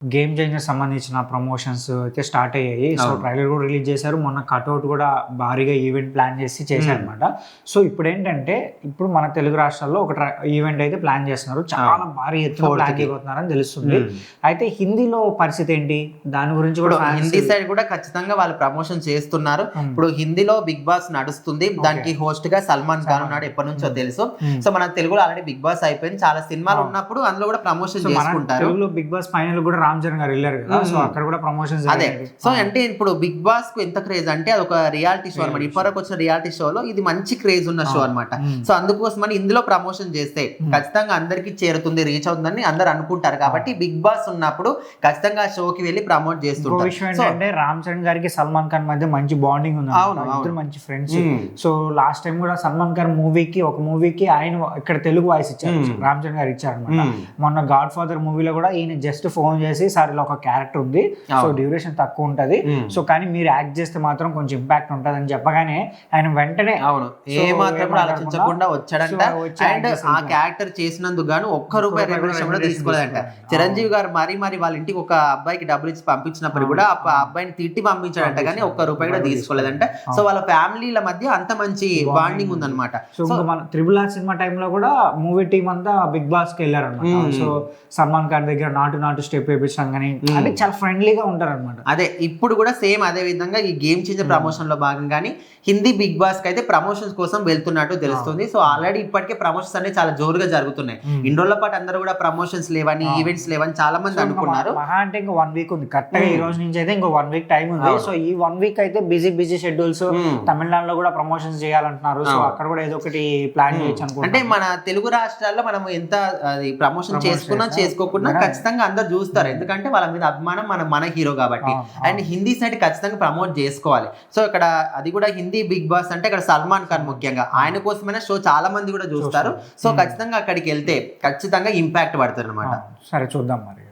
Game changer సంబంధించిన promotions అయితే start అయ్యాయి. సో ట్రైలర్ కూడా రిలీజ్ చేశారు. మొన్న కట్అవుట్ కూడా భారీగా ఈవెంట్ ప్లాన్ చేసి చేశారనమాట. సో ఇప్పుడు ఏంటంటే ఇప్పుడు మన తెలుగు రాష్ట్రాల్లో ఒక ఈవెంట్ అయితే ప్లాన్ చేస్తున్నారు. చాలా భారీ ఎత్తున ప్లాన్ చేయబోతున్నారని తెలుస్తుంది. అయితే హిందీలో పరిస్థితి ఏంటి, దాని గురించి కూడా హిందీ సైడ్ కూడా ఖచ్చితంగా వాళ్ళు ప్రమోషన్ చేస్తున్నారు. ఇప్పుడు హిందీలో బిగ్ బాస్ నడుస్తుంది, దానికి హోస్ట్ గా సల్మాన్ ఖాన్ ఉన్నాడు, ఎప్పటి నుంచో తెలుసు. సో మన తెలుగులో ఆల్రెడీ బిగ్ బాస్ అయిపోయింది, చాలా సినిమాలు ఉన్నప్పుడు అందులో కూడా ప్రమోషన్ చేసుకుంటారు. తెలుగులో బిగ్ బాస్ ఫైనల్ కూడా రామ్ చరణ్ గారు వెళ్ళారు కదా, సో అక్కడ కూడా ప్రమోషన్స్. అదే సో అంటే ఇప్పుడు బిగ్ బాస్ కు ఎంత క్రేజ్ అంటే అది ఒక రియాలిటీ షో అనమాట. ఇప్పటివరకు వచ్చిన రియాలిటీ షోలో ఇది మంచి క్రేజ్ ఉన్న షో అనమాట. సో అందుకోసమని ఇందులో ప్రమోషన్ చేస్తే ఖచ్చితంగా అందరికి చేరుతుంది, రీచ్ అవుతుందని అందరు అనుకుంటారు. కాబట్టి బిగ్ బాస్ ఉన్నప్పుడు ఖచ్చితంగా ఆ షోకి వెళ్ళి ప్రమోట్ చేస్తుంటారు. విషయం ఏంటంటే రామ్ చరణ్ గారికి సల్మాన్ ఖాన్ మధ్య మంచి బాండింగ్ ఉంది, ఇద్దరు మంచి ఫ్రెండ్స్. సో లాస్ట్ టైం కూడా సల్మాన్ ఖాన్ ఒక మూవీకి ఆయన ఇక్కడ తెలుగు వాయిస్ ఇచ్చారు, రామ్ చరణ్ గారు ఇచ్చారు అనమాట. మొన్న గాడ్ ఫాదర్ మూవీలో కూడా ఈయన జస్ట్ ఫోన్ చేసి సార్ ఇలా ఒక క్యారెక్టర్ ఉంది, సో డ్యూరేషన్ తక్కువ ఉంటది, సో కానీ మీరు యాక్ట్ చేస్తే మాత్రం కొంచెం ఇంపాక్ట్ ఉంటది అని చెప్పగానే ఆయన వెంటనే ఏ మాత్రం ఆలోచించకుండా వచ్చాడంట. అండ్ ఆ క్యారెక్టర్ చేసినందుకు గాను ₹1 రెమ్యునరేషన్ కూడా తీసుకోలేదంట. చిరంజీవి గారు మరి వాళ్ళ ఇంటికి ఒక అబ్బాయికి డబ్బులు ఇచ్చి పంపించినప్పుడు కూడా ఆ అబ్బాయిని తిట్టి పంపించాడంట, కానీ ₹1 కూడా తీసుకోలేదంట. సో వాళ్ళ ఫ్యామిలీల మధ్య అంత మంచి బాండింగ్ ఉందన్నమాట. సో మన త్రిబుల్ ఆర్ సినిమా టైంలో కూడా మూవీ టీమ్ అంతా బిగ్ బాస్ కి వెళ్ళారు అనమాట. సో సల్మాన్ ఖాన్ దగ్గర నాటు స్టెప్ వేయించడం కానీ అంటే చాలా ఫ్రెండ్లీగా ఉంటారు అనమాట. అదే ఇప్పుడు కూడా సేమ్ అదే విధంగా ఈ గేమ్ చేంజర్ ప్రమోషన్ లో భాగంగానే హిందీ బిగ్ బాస్ కి అయితే ప్రమోషన్స్ కోసం వెళ్తున్నట్టు తెలుస్తుంది. సో ఆల్రెడీ ఇప్పటికే ప్రమోషన్స్ అనేవి చాలా జోరుగా జరుగుతున్నాయి. ఇన్ని రోజుల పాటు అందరూ కూడా ప్రమోషన్స్ లేవని, ఈవెంట్స్ లేవని చాలా మంది అనుకున్నారు. మహా అంటే ఇంకా 1 వీక్ ఉంది కరెక్ట్ గా. ఈ రోజు నుంచి అయితే ఇంకో 1 వీక్ టైం ఉంది. సో ఈ 1 వీక్ అయితే బిజీ షెడ్యూల్స్. తమిళనాడులో కూడా ప్రమోషన్స్ చేయాలంటున్నారు. సో అక్కడ కూడా ఏదో ఒకటి ప్లాన్ చేయొచ్చు అనుకుంటున్నారు. అంటే మన తెలుగు రాష్ట్రాల్లో మనం ఎంత ప్రమోషన్ చేసుకున్నా చేసుకోకుండా ఖచ్చితంగా అందరు చూస్తారు, ఎందుకంటే వాళ్ళ మీద అభిమానం, మన హీరో కాబట్టి. అండ్ హిందీ సైడ్ ఖచ్చితంగా ప్రమోట్ చేసుకోవాలి. సో ఇక్కడ అది కూడా హిందీ బిగ్ బాస్ అంటే ఇక్కడ సల్మాన్ ఖాన్ ముఖ్యంగా ఆయన కోసమైనా షో చాలా మంది కూడా చూస్తారు. సో ఖచ్చితంగా అక్కడికి వెళ్తే ఖచ్చితంగా ఇంపాక్ట్ పడుతుంది అనమాట. సరే చూద్దాం మరి.